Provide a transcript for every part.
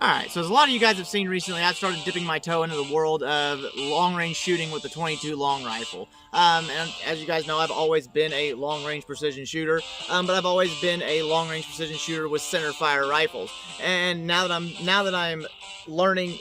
Alright, so as a lot of you guys have seen recently, I've started dipping my toe into the world of long-range shooting with the 22 long rifle. And as you guys know, I've always been a long-range precision shooter, but I've always been a long-range precision shooter with center-fire rifles. And now that I'm learning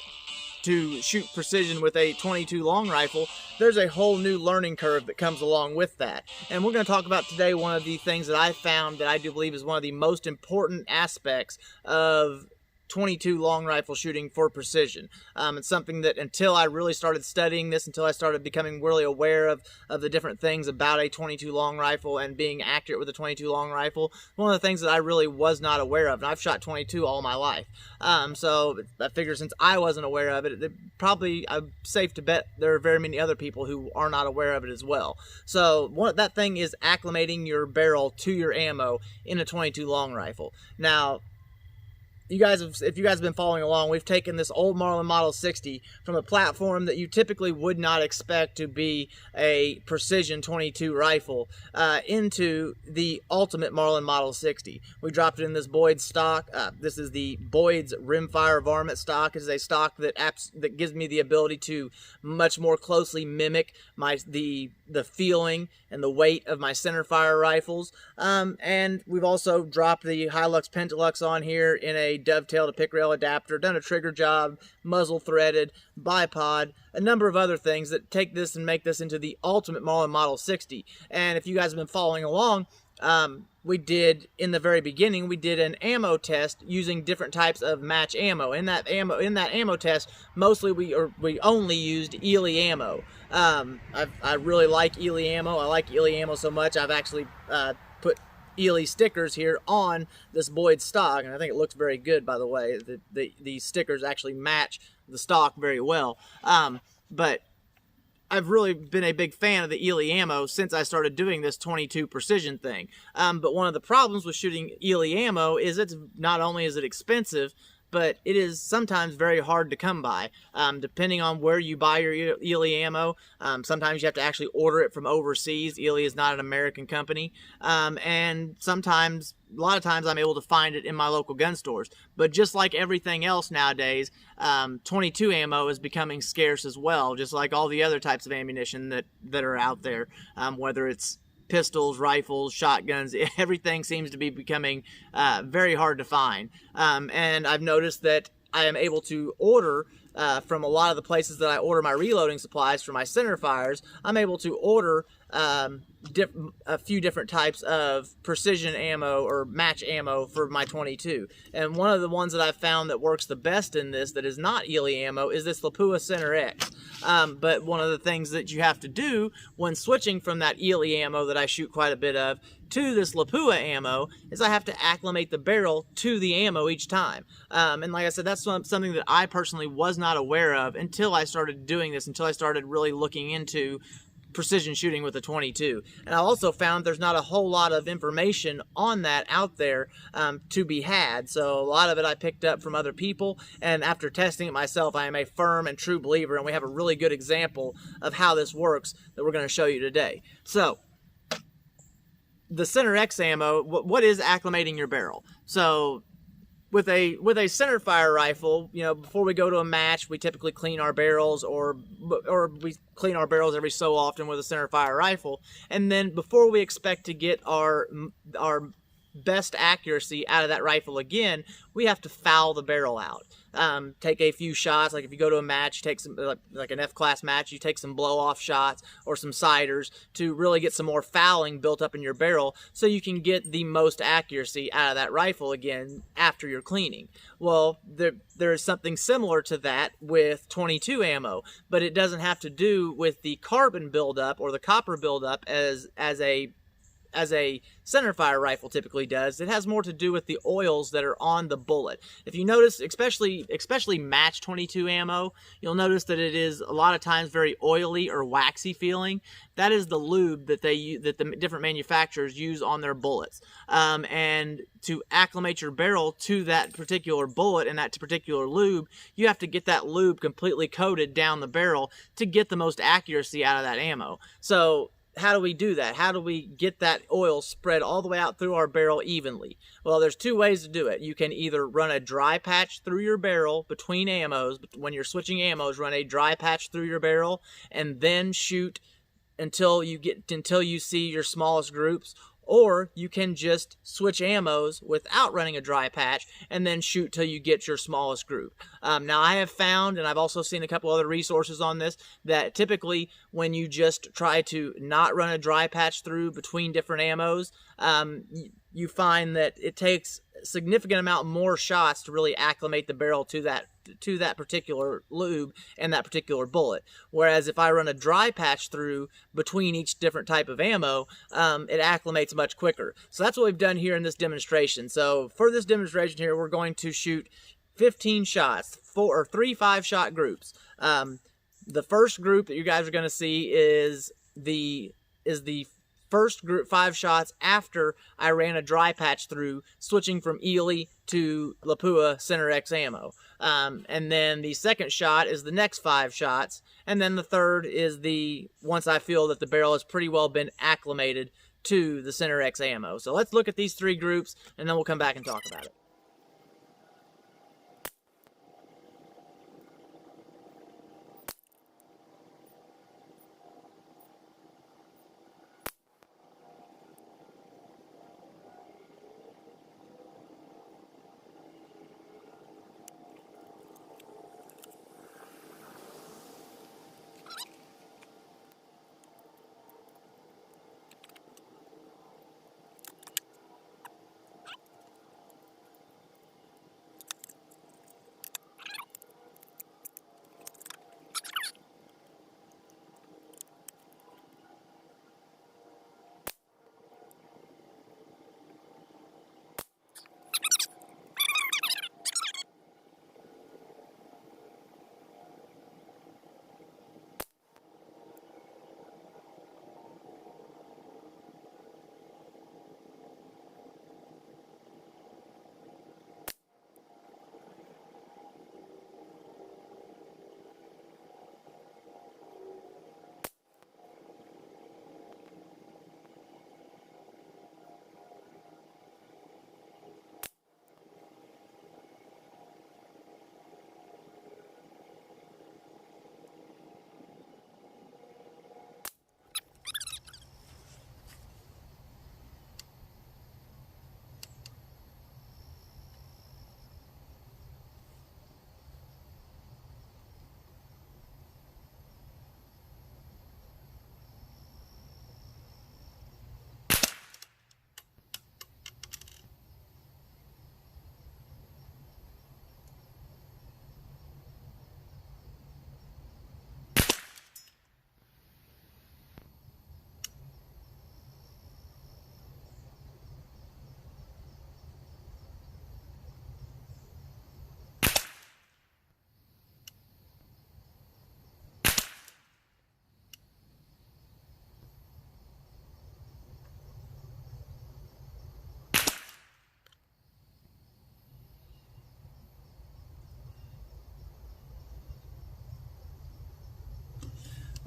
to shoot precision with a 22 long rifle, there's a whole new learning curve that comes along with that. And we're going to talk about today one of the things that I found that I do believe is one of the most important aspects of 22 long rifle shooting for precision. It's something that until I really started studying this, until I started becoming really aware of the different things about a 22 long rifle and being accurate with a 22 long rifle, one of the things that I really was not aware of. And I've shot 22 all my life. So I figure since I wasn't aware of it, I'm safe to bet there are very many other people who are not aware of it as well. So that thing is acclimating your barrel to your ammo in a 22 long rifle. Now, if you guys have been following along, we've taken this old Marlin Model 60 from a platform that you typically would not expect to be a precision 22 rifle into the ultimate Marlin Model 60. We dropped it in this Boyd's stock. This is the Boyd's rimfire varmint stock. It is a stock that gives me the ability to much more closely mimic the feeling and the weight of my centerfire rifles. And we've also dropped the Hilux Pentalux on here in a dovetail to pick rail adapter, done a trigger job, muzzle threaded, bipod, a number of other things that take this and make this into the ultimate Marlin Model 60. And if you guys have been following along, we did, in the very beginning, we did an ammo test using different types of match ammo. In that ammo test, mostly we only used Ely ammo. I really like Ely ammo. I like Ely ammo so much I've actually put Ely stickers here on this Boyd stock, and I think it looks very good, by the way. These stickers actually match the stock very well. But I've really been a big fan of the Ely ammo since I started doing this 22 precision thing. But one of the problems with shooting Ely ammo is it's not only is it expensive, but it is sometimes very hard to come by. Depending on where you buy your Ely ammo, sometimes you have to actually order it from overseas. Ely is not an American company. And a lot of times I'm able to find it in my local gun stores. But just like everything else nowadays, 22 ammo is becoming scarce as well, just like all the other types of ammunition that are out there, whether it's pistols, rifles, shotguns, everything seems to be becoming very hard to find. And I've noticed that I am able to order from a lot of the places that I order my reloading supplies for my center fires. I'm able to order a few different types of precision ammo or match ammo for my 22. And one of the ones that I've found that works the best in this that is not Ely ammo is this Lapua Center X. But one of the things that you have to do when switching from that Ely ammo that I shoot quite a bit of to this Lapua ammo is I have to acclimate the barrel to the ammo each time. And like I said, that's something that I personally was not aware of until I started doing this, until I started really looking into precision shooting with a 22. And I also found there's not a whole lot of information on that out there to be had. So a lot of it I picked up from other people, and after testing it myself, I am a firm and true believer, and we have a really good example of how this works that we're going to show you today. So the Center X ammo, what is acclimating your barrel? So with a center fire rifle, you know, before we go to a match, we typically clean our barrels, or we clean our barrels every so often with a center fire rifle. And then before we expect to get our best accuracy out of that rifle again, we have to foul the barrel out. Take a few shots. Like if you go to a match, take some, like an F-class match, you take some blow-off shots or some siders to really get some more fouling built up in your barrel so you can get the most accuracy out of that rifle again after your cleaning. Well, there is something similar to that with 22 ammo, but it doesn't have to do with the carbon buildup or the copper buildup as a centerfire rifle typically does. It has more to do with the oils that are on the bullet. If you notice, especially match 22 ammo, you'll notice that it is a lot of times very oily or waxy feeling. That is the lube that the different manufacturers use on their bullets. And to acclimate your barrel to that particular bullet and that particular lube, you have to get that lube completely coated down the barrel to get the most accuracy out of that ammo. So how do we do that? How do we get that oil spread all the way out through our barrel evenly? Well, there's two ways to do it. You can either run a dry patch through your barrel between ammos. When you're switching ammos, run a dry patch through your barrel and then shoot until you see your smallest groups. Or you can just switch ammos without running a dry patch and then shoot till you get your smallest group. Now I have found, and I've also seen a couple other resources on this, that typically when you just try to not run a dry patch through between different ammos, you find that it takes a significant amount more shots to really acclimate the barrel to that particular lube and that particular bullet. Whereas if I run a dry patch through between each different type of ammo, it acclimates much quicker. So that's what we've done here in this demonstration. So for this demonstration here, we're going to shoot 15 shots, 3 5-shot groups. The first group that you guys are going to see is the first group 5 shots after I ran a dry patch through, switching from Ely to Lapua Center X ammo. And then the second shot is the next 5 shots. And then the third is once I feel that the barrel has pretty well been acclimated to the Center X ammo. So let's look at these 3 groups and then we'll come back and talk about it.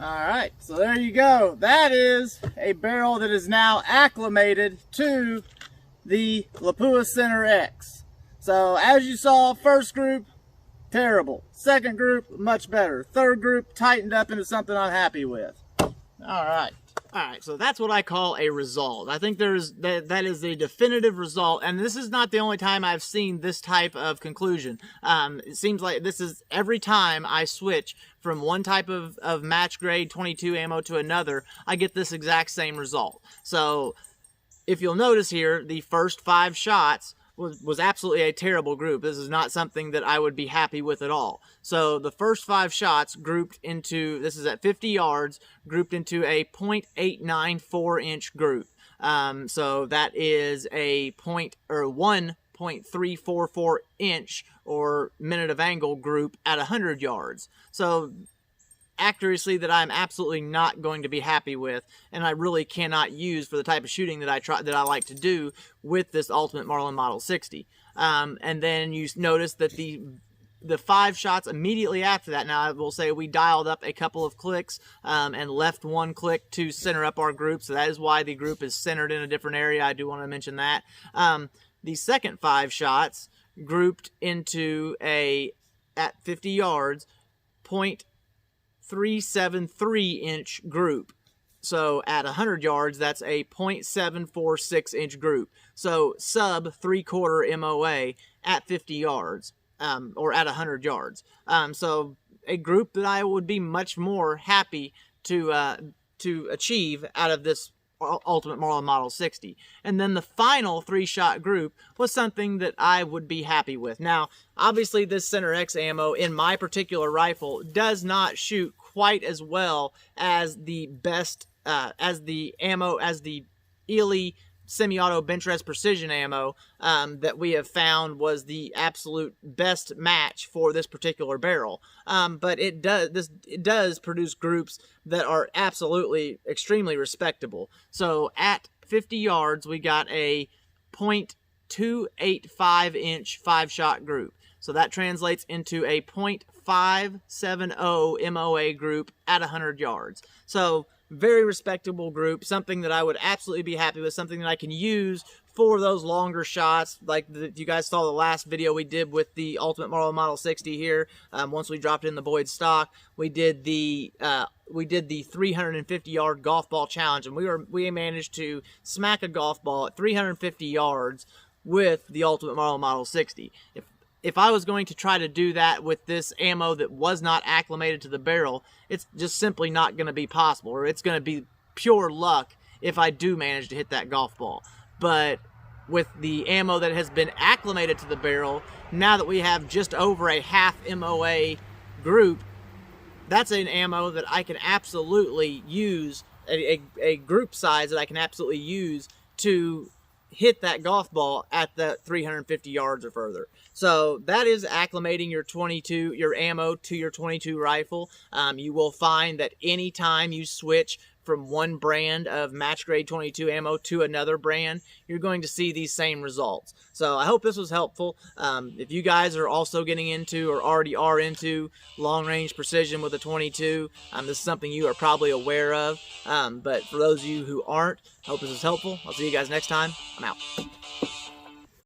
Alright, so there you go. That is a barrel that is now acclimated to the Lapua Center X. So as you saw, first group, terrible. Second group, much better. Third group, tightened up into something I'm happy with. Alright. Alright, so that's what I call a result. I think that is a definitive result, and this is not the only time I've seen this type of conclusion. It seems like this is every time I switch from one type of match grade 22 ammo to another, I get this exact same result. So if you'll notice here, the first 5 shots was absolutely a terrible group. This is not something that I would be happy with at all. So the first 5 shots grouped into, this is at 50 yards, grouped into a 0.894 inch group. So that is a 1.344 inch or minute of angle group at 100 yards. So accuracy that I'm absolutely not going to be happy with, and I really cannot use for the type of shooting that I like to do with this Ultimate Marlin Model 60. And then you notice that the the 5 shots immediately after that, now I will say we dialed up a couple of clicks and left 1 click to center up our group, so that is why the group is centered in a different area. I do want to mention that. The second 5 shots grouped into at 50 yards, 0.373 inch group. So at 100 yards, that's a 0.746 inch group. So sub 3/4 MOA at 50 yards, or at 100 yards. So a group that I would be much more happy to achieve out of this Ultimate Marlin Model 60. And then the final 3-shot group was something that I would be happy with. Now, obviously this Center X ammo in my particular rifle does not shoot quite as well as the best, as the Ely semi-auto bench rest precision ammo that we have found was the absolute best match for this particular barrel. But it does produce groups that are absolutely extremely respectable. So at 50 yards, we got a 0.285 inch 5-shot group. So that translates into a 0.570 MOA group at 100 yards. So very respectable group, something that I would absolutely be happy with, something that I can use for those longer shots, like you guys saw the last video we did with the Ultimate Marlin Model 60 here. Once we dropped in the Boyd stock, we did the 350-yard golf ball challenge, and we managed to smack a golf ball at 350 yards with the Ultimate Marlin Model 60. If I was going to try to do that with this ammo that was not acclimated to the barrel, it's just simply not going to be possible, or it's going to be pure luck if I do manage to hit that golf ball. But with the ammo that has been acclimated to the barrel, now that we have just over a half MOA group, that's an ammo that I can absolutely use, a group size that I can absolutely use to hit that golf ball at the 350 yards or further. So that is acclimating your ammo to your 22 rifle. You will find that anytime you switch from one brand of match grade 22 ammo to another brand, you're going to see these same results. So I hope this was helpful. If you guys are also getting into or already are into long range precision with a 22, this is something you are probably aware of. But for those of you who aren't, I hope this was helpful. I'll see you guys next time. I'm out.